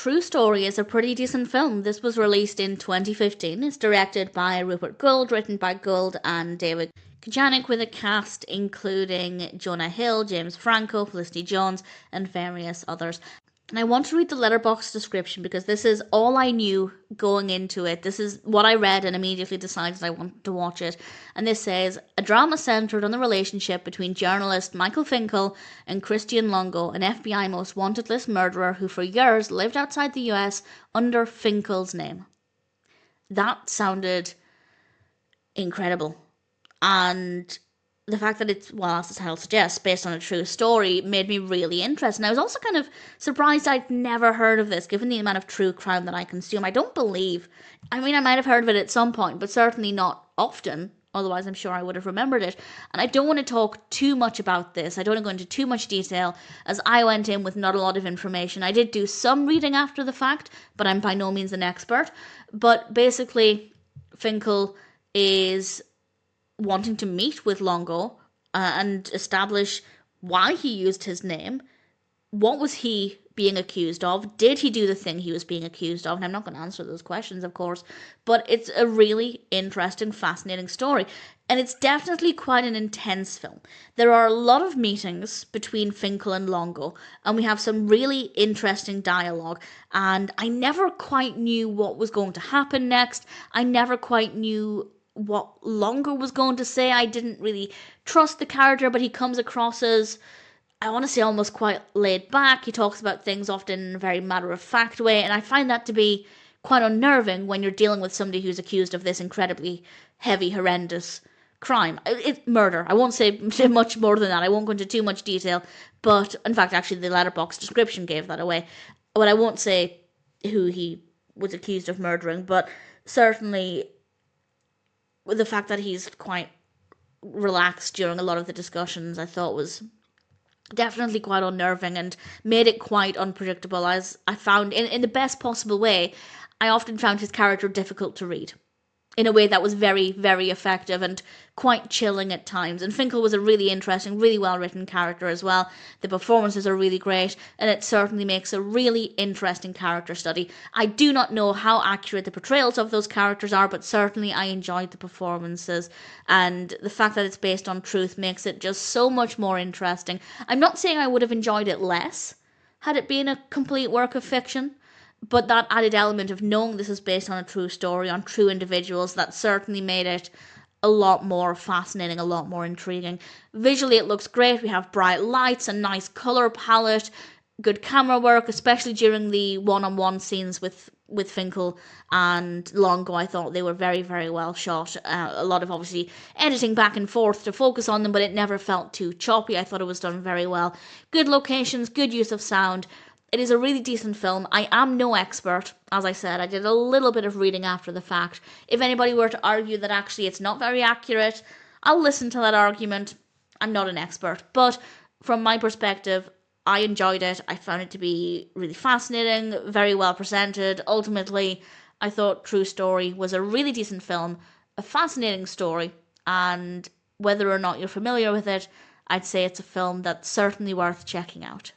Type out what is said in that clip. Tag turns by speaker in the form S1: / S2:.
S1: True Story is a pretty decent film. This was released in 2015. It's directed by Rupert Gould, written by Gould and David Kajanic, with a cast including Jonah Hill, James Franco, Felicity Jones, and various others. And I want to read the letterbox description because this is all I knew going into it. This is what I read and immediately decided I wanted to watch it. And this says, a drama centered on the relationship between journalist Michael Finkel and Christian Longo, an FBI most wanted list murderer who for years lived outside the US under Finkel's name. That sounded incredible. And the fact that it's, well, as the title suggests, based on a true story, made me really interested. And I was also kind of surprised I'd never heard of this, given the amount of true crime that I consume. I mean, I might have heard of it at some point, but certainly not often. Otherwise, I'm sure I would have remembered it. And I don't want to talk too much about this. I don't want to go into too much detail, as I went in with not a lot of information. I did do some reading after the fact, but I'm by no means an expert. But basically, Finkel is wanting to meet with Longo and establish why he used his name. What was he being accused of? Did he do the thing he was being accused of? And I'm not going to answer those questions, of course, but it's a really interesting, fascinating story. And it's definitely quite an intense film. There are a lot of meetings between Finkel and Longo, and we have some really interesting dialogue. And I never quite knew what was going to happen next. I never quite knew what Longo was going to say. I didn't really trust the character, but he comes across as, I want to say, almost quite laid back. He talks about things often in a very matter-of-fact way, and I find that to be quite unnerving when you're dealing with somebody who's accused of this incredibly heavy, horrendous crime. It's murder. I won't say much more than that. I won't go into too much detail, but, in fact, actually, the letterbox description gave that away. But I won't say who he was accused of murdering, but certainly the fact that he's quite relaxed during a lot of the discussions, I thought was definitely quite unnerving and made it quite unpredictable, as I found, in the best possible way. I often found his character difficult to read in a way that was very, very effective and quite chilling at times. And Finkel was a really interesting, really well-written character as well. The performances are really great, and it certainly makes a really interesting character study. I do not know how accurate the portrayals of those characters are, but certainly I enjoyed the performances, and the fact that it's based on truth makes it just so much more interesting. I'm not saying I would have enjoyed it less had it been a complete work of fiction, but that added element of knowing this is based on a true story, on true individuals, that certainly made it a lot more fascinating, a lot more intriguing. Visually, it looks great. We have bright lights, a nice colour palette, good camera work, especially during the one-on-one scenes with Finkel and Longo. I thought they were very, very well shot. A lot of, obviously, editing back and forth to focus on them, but it never felt too choppy. I thought it was done very well. Good locations, good use of sound. It is a really decent film. I am no expert. As I said, I did a little bit of reading after the fact. If anybody were to argue that actually it's not very accurate, I'll listen to that argument. I'm not an expert. But from my perspective, I enjoyed it. I found it to be really fascinating, very well presented. Ultimately, I thought True Story was a really decent film, a fascinating story, and whether or not you're familiar with it, I'd say it's a film that's certainly worth checking out.